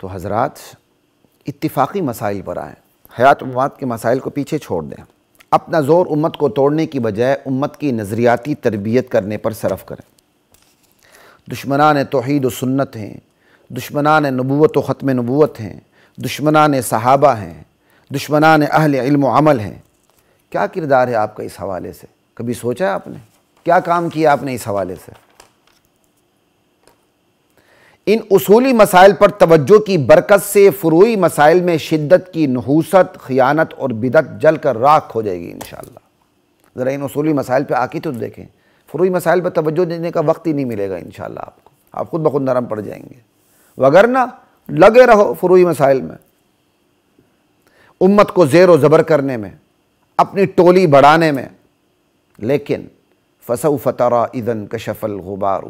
تو حضرات اتفاقی مسائل پر آئیں، حیات و ممات کے مسائل کو پیچھے چھوڑ دیں، اپنا زور امت کو توڑنے کی بجائے امت کی نظریاتی تربیت کرنے پر صرف کریں۔ دشمنان توحید و سنت ہیں، دشمنان نبوت و ختم نبوت ہیں، دشمنان صحابہ ہیں، دشمنان اہل علم و عمل ہیں۔ کیا کردار ہے آپ کا اس حوالے سے؟ کبھی سوچا ہے آپ نے؟ کیا کام کیا آپ نے اس حوالے سے؟ ان اصولی مسائل پر توجہ کی برکت سے فروعی مسائل میں شدت کی نحوست، خیانت اور بدعت جل کر راکھ ہو جائے گی انشاءاللہ۔ ذرا ان اصولی مسائل پہ آ کے تو دیکھیں، فروعی مسائل پر توجہ دینے کا وقت ہی نہیں ملے گا انشاءاللہ آپ کو، آپ خود بخود نرم پڑ جائیں گے، وگرنہ لگے رہو فروعی مسائل میں، امت کو زیر و زبر کرنے میں، اپنی ٹولی بڑھانے میں۔ لیکن فسوف تری اذا انکشف الغبار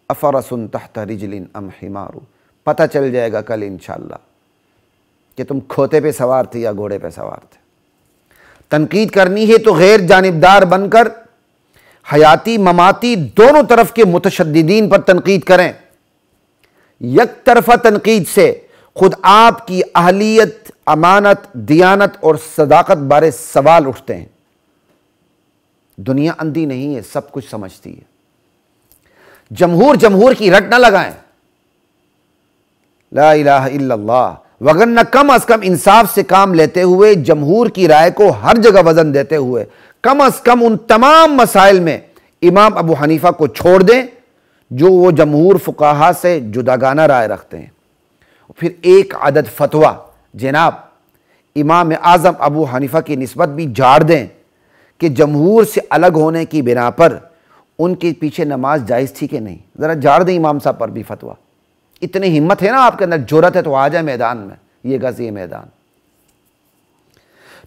افرس تحت رجل ام حمار، پتہ چل جائے گا کل انشاءاللہ کہ تم کھوتے پہ سوار تھے یا گھوڑے پہ سوار تھے۔ تنقید کرنی ہے تو غیر جانبدار بن کر حیاتی مماتی دونوں طرف کے متشددین پر تنقید کریں۔ یک طرفہ تنقید سے خود آپ کی اہلیت، امانت، دیانت اور صداقت بارے سوال اٹھتے ہیں۔ دنیا اندھی نہیں ہے، سب کچھ سمجھتی ہے۔ جمہور کی رٹ نہ لگائیں، لا الہ الا اللہ، وگرنہ کم از کم انصاف سے کام لیتے ہوئے، جمہور کی رائے کو ہر جگہ وزن دیتے ہوئے، کم از کم ان تمام مسائل میں امام ابو حنیفہ کو چھوڑ دیں جو وہ جمہور فقہا سے جداگانہ رائے رکھتے ہیں۔ پھر ایک عدد فتویٰ جناب امام اعظم ابو حنیفہ کی نسبت بھی جھاڑ دیں کہ جمہور سے الگ ہونے کی بنا پر ان کے پیچھے نماز جائز تھی کہ نہیں۔ ذرا جھاڑ دیں امام صاحب پر بھی فتویٰ۔ اتنی ہمت ہے نا آپ کے اندر، جرأت ہے تو آ جائے میدان میں، یہ گز یہ میدان۔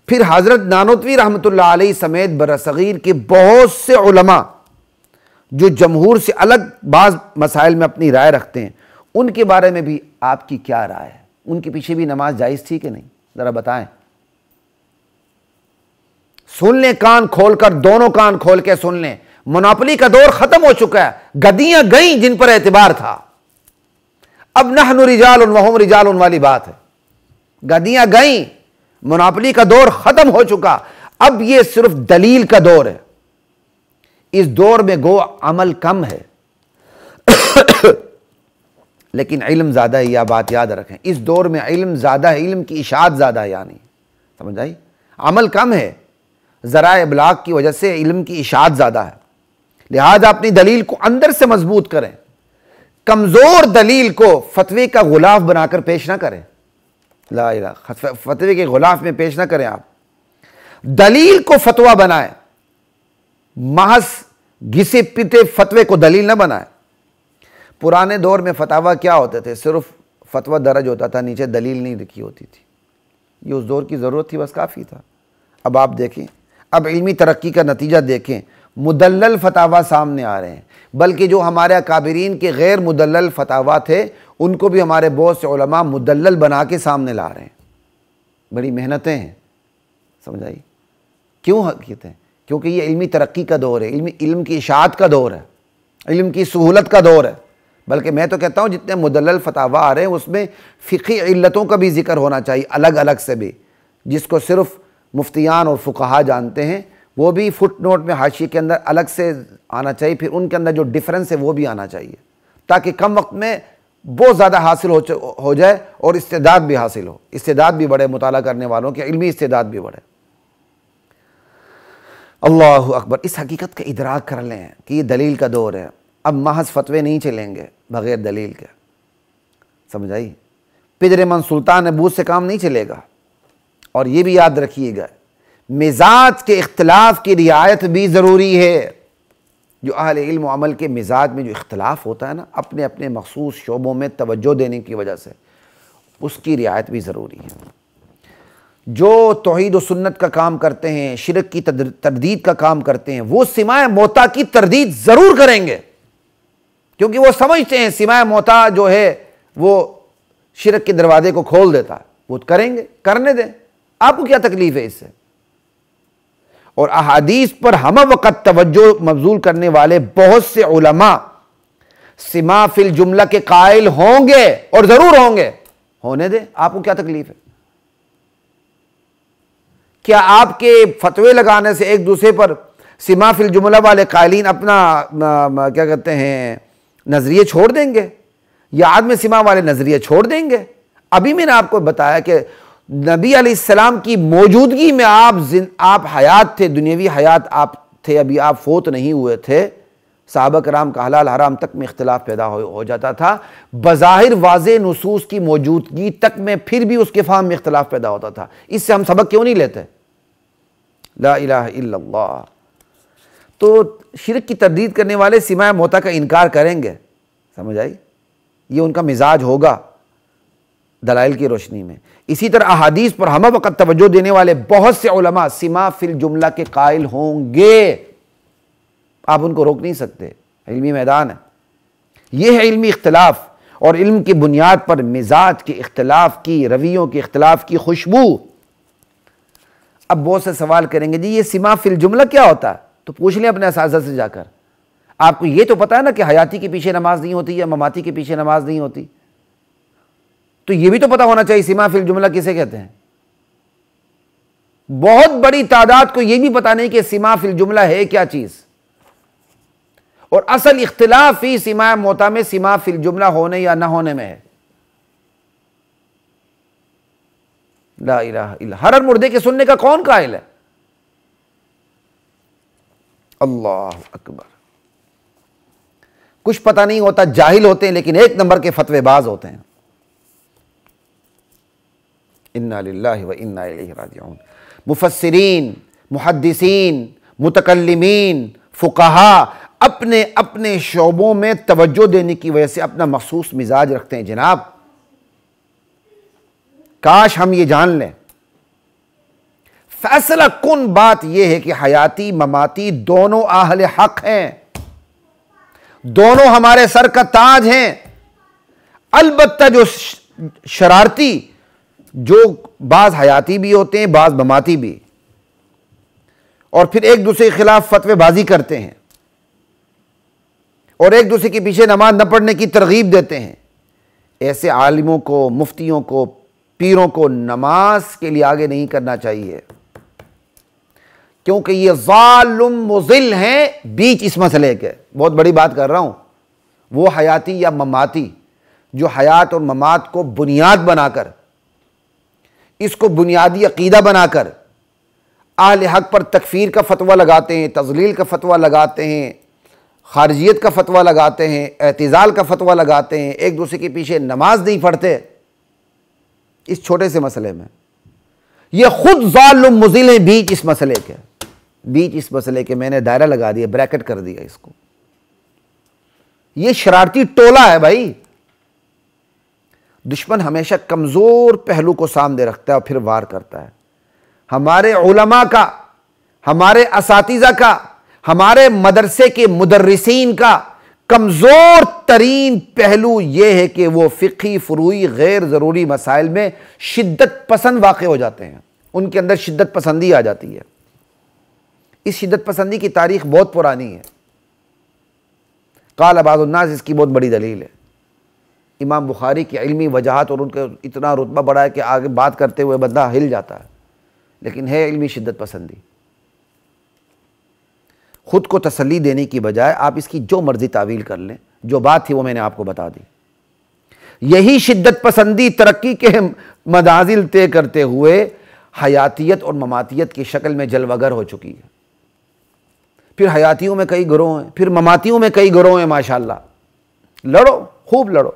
پھر حضرت نانوتوی رحمۃ اللہ علیہ سمیت برصغیر کے بہت سے علماء جو جمہور سے الگ بعض مسائل میں اپنی رائے رکھتے ہیں، ان کے بارے میں بھی آپ کی کیا رائے ہے؟ ان کے پیچھے بھی نماز جائز تھی کہ نہیں؟ ذرا بتائیں۔ سن لیں کان کھول کر، دونوں کان کھول کے سن لیں، مناپلی کا دور ختم ہو چکا ہے، گدیاں گئیں جن پر اعتبار تھا، اب نحن رجال وہم رجال والی بات ہے۔ گدیاں گئیں، مناپلی کا دور ختم ہو چکا، اب یہ صرف دلیل کا دور ہے۔ اس دور میں گو عمل کم ہے لیکن علم زیادہ ہے، یہ بات یاد رکھیں۔ اس دور میں علم زیادہ ہے، علم کی اشاعت زیادہ ہے، یعنی سمجھ آئی؟ عمل کم ہے، ذرائع ابلاغ کی وجہ سے علم کی اشاعت زیادہ ہے، لہذا اپنی دلیل کو اندر سے مضبوط کریں۔ کمزور دلیل کو فتوے کا غلاف بنا کر پیش نہ کریں، لا الہ، فتوے کے غلاف میں پیش نہ کریں آپ، دلیل کو فتویٰ بنائیں، محض گھسے پیتے فتوے کو دلیل نہ بنائیں۔ پرانے دور میں فتاویٰ کیا ہوتے تھے؟ صرف فتویٰ درج ہوتا تھا، نیچے دلیل نہیں لکھی ہوتی تھی، یہ اس دور کی ضرورت تھی، بس کافی تھا۔ اب آپ دیکھیں، اب علمی ترقی کا نتیجہ دیکھیں، مدلل فتاویٰ سامنے آ رہے ہیں، بلکہ جو ہمارے اکابرین کے غیر مدلل فتاویٰ تھے ان کو بھی ہمارے بہت سے علماء مدلل بنا کے سامنے لا رہے ہیں۔ بڑی محنتیں ہیں، سمجھ آئی؟ کیوں حقیقت ہے؟ کیونکہ یہ علمی ترقی کا دور ہے، علم کی اشاعت کا دور ہے، علم کی سہولت کا دور ہے۔ بلکہ میں تو کہتا ہوں جتنے مدلل فتاویٰ آ رہے ہیں اس میں فقہی علتوں کا بھی ذکر ہونا چاہیے، الگ الگ سے بھی، جس کو صرف مفتیان اور فقہا جانتے ہیں وہ بھی فٹ نوٹ میں حاشیے کے اندر الگ سے آنا چاہیے، پھر ان کے اندر جو ڈیفرنس ہے وہ بھی آنا چاہیے، تاکہ کم وقت میں بہت زیادہ حاصل ہو جائے اور استعداد بھی حاصل ہو، استعداد بھی بڑھے، مطالعہ کرنے والوں کی علمی استعداد بھی بڑھے۔ اللہ اکبر، اس حقیقت کا ادراک کر لیں کہ یہ دلیل کا دور ہے، اب محض فتوے نہیں چلیں گے بغیر دلیل کے، سمجھ آئی؟ پدر من سلطان ابوس سے کام نہیں چلے گا۔ اور یہ بھی یاد رکھیے گا، مزاج کے اختلاف کی رعایت بھی ضروری ہے۔ جو اہل علم و عمل کے مزاج میں جو اختلاف ہوتا ہے نا، اپنے اپنے مخصوص شعبوں میں توجہ دینے کی وجہ سے، اس کی رعایت بھی ضروری ہے۔ جو توحید و سنت کا کام کرتے ہیں، شرک کی تردید کا کام کرتے ہیں، وہ سماع موتا کی تردید ضرور کریں گے، کیونکہ وہ سمجھتے ہیں سماع موتا جو ہے وہ شرک کے دروازے کو کھول دیتا ہے، وہ کریں گے، کرنے دیں، آپ کو کیا تکلیف ہے اس سے؟ اور احادیث پر ہم وقت توجہ مبذول کرنے والے بہت سے علماء سماع فی الجملہ کے قائل ہوں گے، اور ضرور ہوں گے، ہونے دیں، آپ کو کیا تکلیف ہے؟ کیا آپ کے فتوے لگانے سے ایک دوسرے پر سما فی الجملہ والے قائلین اپنا کیا کہتے ہیں نظریے چھوڑ دیں گے، یا عدم سما والے نظریے چھوڑ دیں گے؟ ابھی میں نے آپ کو بتایا کہ نبی علیہ السلام کی موجودگی میں آپ حیات تھے، دنیاوی حیات آپ تھے، ابھی آپ فوت نہیں ہوئے تھے، صحابہ کرام کا حلال حرام تک میں اختلاف پیدا ہو جاتا تھا، بظاہر واضح نصوص کی موجودگی تک میں پھر بھی اس کے فہم میں اختلاف پیدا ہوتا تھا۔ اس سے ہم سبق کیوں نہیں لیتے؟ لا الہ الا اللہ۔ تو شرک کی تردید کرنے والے سماع موتا کا انکار کریں گے، سمجھ آئی؟ یہ ان کا مزاج ہوگا دلائل کی روشنی میں۔ اسی طرح احادیث پر ہمہ وقت توجہ دینے والے بہت سے علماء سماع فی الجملہ کے قائل ہوں گے، آپ ان کو روک نہیں سکتے، علمی میدان ہے۔ یہ ہے علمی اختلاف، اور علم کی بنیاد پر مزاج کے اختلاف کی، رویوں کے اختلاف کی خوشبو۔ اب بہت سے سوال کریں گے جی یہ سماع فی الجملہ کیا ہوتا ہے؟ تو پوچھ لیں اپنے اساتذہ سے جا کر، آپ کو یہ تو پتا ہے نا کہ حیاتی کے پیچھے نماز نہیں ہوتی یا مماتی کے پیچھے نماز نہیں ہوتی، تو یہ بھی تو پتا ہونا چاہیے سماع فی الجملہ کسے کہتے ہیں۔ بہت بڑی تعداد کو یہ بھی پتا نہیں کہ سماع فی الجملہ ہے کیا چیز، اور اصل اختلاف فی سماع موتا میں سماع فی الجملہ ہونے یا نہ ہونے میں ہے۔ لا الہ الا، ہر مردے کے سننے کا کون قائل ہے؟ اللہ اکبر۔ کچھ پتہ نہیں ہوتا، جاہل ہوتے ہیں، لیکن ایک نمبر کے فتوے باز ہوتے ہیں۔ انا للہ و انا الیہ راجعون۔ مفسرین، محدثین، متکلمین، فقہاء اپنے اپنے شعبوں میں توجہ دینے کی وجہ سے اپنا مخصوص مزاج رکھتے ہیں۔ جناب کاش ہم یہ جان لیں، فیصلہ کن بات یہ ہے کہ حیاتی مماتی دونوں اہل حق ہیں، دونوں ہمارے سر کا تاج ہیں۔ البتہ جو شرارتی، جو بعض حیاتی بھی ہوتے ہیں بعض مماتی بھی، اور پھر ایک دوسرے کے خلاف فتوے بازی کرتے ہیں اور ایک دوسرے کے پیچھے نماز نہ پڑھنے کی ترغیب دیتے ہیں، ایسے عالموں کو، مفتیوں کو، پیروں کو نماز کے لیے آگے نہیں کرنا چاہیے، کیونکہ یہ ظالم مضل ہیں بیچ اس مسئلے کے۔ بہت بڑی بات کر رہا ہوں، وہ حیاتی یا مماتی جو حیات اور ممات کو بنیاد بنا کر، اس کو بنیادی عقیدہ بنا کر اہل حق پر تکفیر کا فتویٰ لگاتے ہیں، تضلیل کا فتویٰ لگاتے ہیں، خارجیت کا فتویٰ لگاتے ہیں، اعتزال کا فتویٰ لگاتے ہیں، ایک دوسرے کے پیچھے نماز نہیں پڑھتے، اس چھوٹے سے مسئلے میں یہ خود ظالم مضل ہیں بیچ اس مسئلے کے، بیچ اس مسئلے کے۔ میں نے دائرہ لگا دیا، بریکٹ کر دیا اس کو۔ یہ شرارتی ٹولہ ہے بھائی۔ دشمن ہمیشہ کمزور پہلو کو سامنے رکھتا ہے اور پھر وار کرتا ہے۔ ہمارے علماء کا، ہمارے اساتذہ کا، ہمارے مدرسے کے مدرسین کا کمزور ترین پہلو یہ ہے کہ وہ فقہی فروعی غیر ضروری مسائل میں شدت پسند واقع ہو جاتے ہیں، ان کے اندر شدت پسندی آ جاتی ہے۔ اس شدت پسندی کی تاریخ بہت پرانی ہے۔ قال بعض الناس اس کی بہت بڑی دلیل ہے۔ امام بخاری کی علمی وجاہت اور ان کا اتنا رتبہ بڑا ہے کہ آگے بات کرتے ہوئے بندہ ہل جاتا ہے، لیکن ہے علمی شدت پسندی۔ خود کو تسلی دینے کی بجائے آپ اس کی جو مرضی تعویل کر لیں، جو بات تھی وہ میں نے آپ کو بتا دی۔ یہی شدت پسندی ترقی کے منازل طے کرتے ہوئے حیاتیت اور مماتیت کی شکل میں جلوہ گر ہو چکی ہے۔ پھر حیاتیوں میں کئی گروہ ہیں، پھر مماتیوں میں کئی گروہ ہیں، ماشاءاللہ۔ لڑو، خوب لڑو۔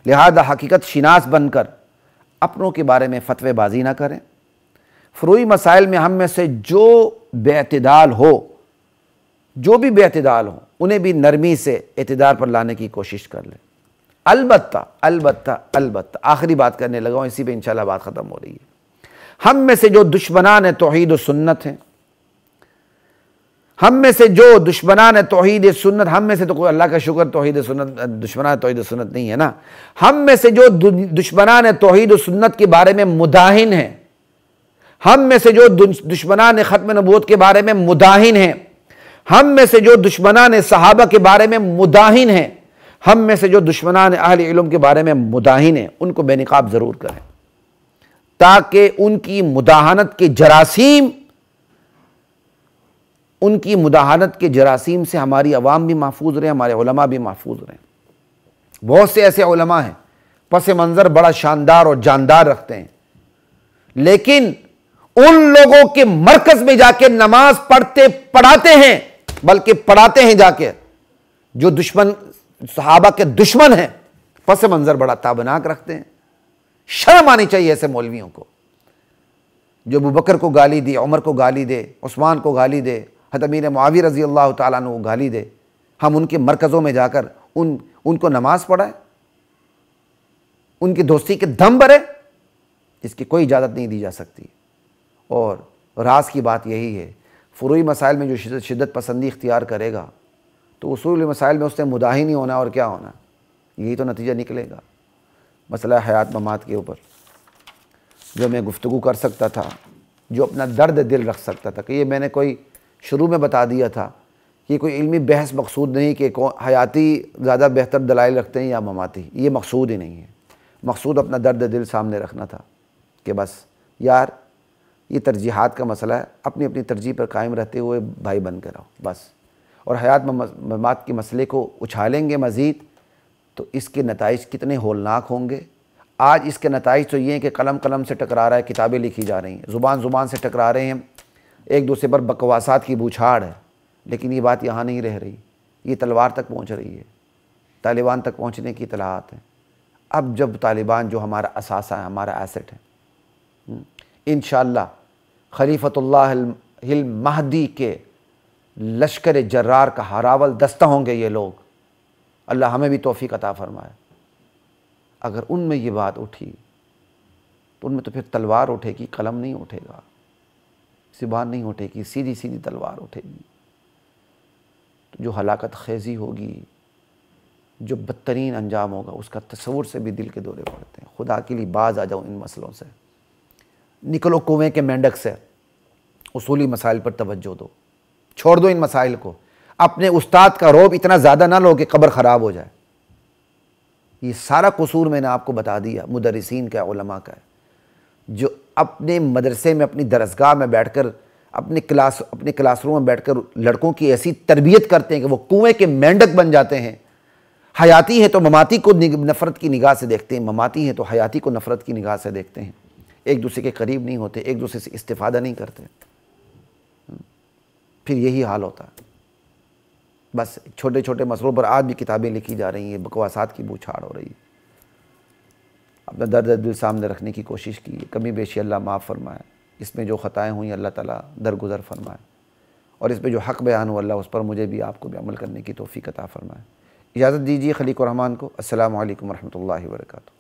لہذا حقیقت شناس بن کر اپنوں کے بارے میں فتوے بازی نہ کریں۔ فروعی مسائل میں ہم میں سے جو بے اعتدال ہو، جو بھی بے اعتدال ہو، انہیں بھی نرمی سے اعتدال پر لانے کی کوشش کر لیں۔ البتہ البتہ البتہ آخری بات کرنے لگا ہوں، اسی پہ انشاءاللہ بات ختم ہو رہی ہے۔ ہم میں سے جو دشمنان توحید و سنت ہیں، ہم میں سے جو دشمنان توحید سنت، ہم میں سے تو کوئی اللہ کا شکر توحید سنت، دشمنان توحید سنت نہیں ہے نا، ہم میں سے جو دشمنان توحید و سنت کے بارے میں مداہن ہیں، ہم میں سے جو دشمنان ختم نبوت کے بارے میں مداہن ہیں، ہم میں سے جو دشمنان صحابہ کے بارے میں مداہن ہیں، ہم میں سے جو دشمنان اہل علم کے بارے میں مداہن ہیں ان کو بے نقاب ضرور کریں، تاکہ ان کی مداہنت کے جراثیم سے ہماری عوام بھی محفوظ رہیں، ہمارے علماء بھی محفوظ رہیں۔ بہت سے ایسے علماء ہیں پس منظر بڑا شاندار اور جاندار رکھتے ہیں، لیکن ان لوگوں کے مرکز میں جا کے نماز پڑھاتے ہیں، بلکہ پڑھاتے ہیں جا کے جو صحابہ کے دشمن ہیں، پس منظر بڑا تابناک رکھتے ہیں۔ شرم آنی چاہیے ایسے مولویوں کو، جو ابوبکر کو گالی دے، عمر کو گالی دے، عثمان کو گالی دے، حضرت امیر معاویہ رضی اللہ تعالیٰ عنہ کو گالی دے، ہم ان کے مرکزوں میں جا کر ان کو نماز پڑھائیں، ان کی دوستی کے دم بھرے، اس کی کوئی اجازت نہیں دی جا سکتی۔ اور راز کی بات یہی ہے، فروعی مسائل میں جو شدت پسندی اختیار کرے گا تو اصولی مسائل میں اس نے مداہن ہی ہونا، اور کیا ہونا، یہی تو نتیجہ نکلے گا۔ مسئلہ حیات ممات کے اوپر جو میں گفتگو کر سکتا تھا، جو اپنا درد دل رکھ سکتا تھا، کہ یہ میں نے کوئی شروع میں بتا دیا تھا، یہ کوئی علمی بحث مقصود نہیں کہ حیاتی زیادہ بہتر دلائل رکھتے ہیں یا مماتی، یہ مقصود ہی نہیں ہے۔ مقصود اپنا درد دل سامنے رکھنا تھا کہ بس یار یہ ترجیحات کا مسئلہ ہے، اپنی اپنی ترجیح پر قائم رہتے ہوئے بھائی بن کر رہو بس۔ اور حیات ممات کے مسئلے کو اچھالیں گے مزید تو اس کے نتائج کتنے ہولناک ہوں گے۔ آج اس کے نتائج تو یہ ہیں کہ قلم سے ٹکرا رہا ہے، کتابیں لکھی جا رہی ہیں، زبان سے ٹکرا رہے ہیں، ایک دوسرے پر بکواسات کی بوچھاڑ ہے، لیکن یہ بات یہاں نہیں رہ رہی، یہ تلوار تک پہنچ رہی ہے، طالبان تک پہنچنے کی اطلاعات ہیں۔ اب جب طالبان جو ہمارا اثاثہ ہے، ہمارا ایسٹ ہے، انشاءاللہ خلیفۃ اللہ المہدی کے لشکر جرار کا ہراول دستہ ہوں گے یہ لوگ، اللہ ہمیں بھی توفیق عطا فرمائے۔ اگر ان میں یہ بات اٹھی تو ان میں تو پھر تلوار اٹھے گی، قلم نہیں اٹھے گا، زبان نہیں اٹھے گی، سیدھی تلوار اٹھے گی۔ تو جو ہلاکت خیزی ہوگی، جو بدترین انجام ہوگا، اس کا تصور سے بھی دل کے دورے پڑتے ہیں۔ خدا کے لیے باز آ جاؤ ان مسئلوں سے، نکلو کنویں کے مینڈک سے، اصولی مسائل پر توجہ دو، چھوڑ دو ان مسائل کو۔ اپنے استاد کا روب اتنا زیادہ نہ لو کہ قبر خراب ہو جائے۔ یہ سارا قصور میں نے آپ کو بتا دیا، مدرسین کا، علماء کا ہے، جو اپنے مدرسے میں، اپنی درسگاہ میں بیٹھ کر، اپنے کلاس روم میں بیٹھ کر لڑکوں کی ایسی تربیت کرتے ہیں کہ وہ کنویں کے مینڈک بن جاتے ہیں۔ حیاتی ہے تو مماتی کو نفرت کی نگاہ سے دیکھتے ہیں، مماتی ہے تو حیاتی کو نفرت کی نگاہ سے دیکھتے ہیں، ایک دوسرے کے قریب نہیں ہوتے، ایک دوسرے سے استفادہ نہیں کرتے، پھر یہی حال ہوتا ہے۔ بس چھوٹے چھوٹے مسئلوں پر آج بھی کتابیں لکھی جا رہی ہیں، بکواسات کی بوچھاڑ ہو رہی ہے۔ اپنا درد دل سامنے رکھنے کی کوشش کی، کمی بیشی اللہ معاف فرمائے، اس میں جو خطائیں ہوئیں اللہ تعالیٰ درگزر فرمائے، اور اس پہ جو حق بیان ہو اللہ اس پر مجھے بھی آپ کو بھی عمل کرنے کی توفیق عطا فرمائے۔ اجازت دیجیے خلیق الرحمن کو۔ السلام علیکم ورحمۃ اللہ وبرکاتہ۔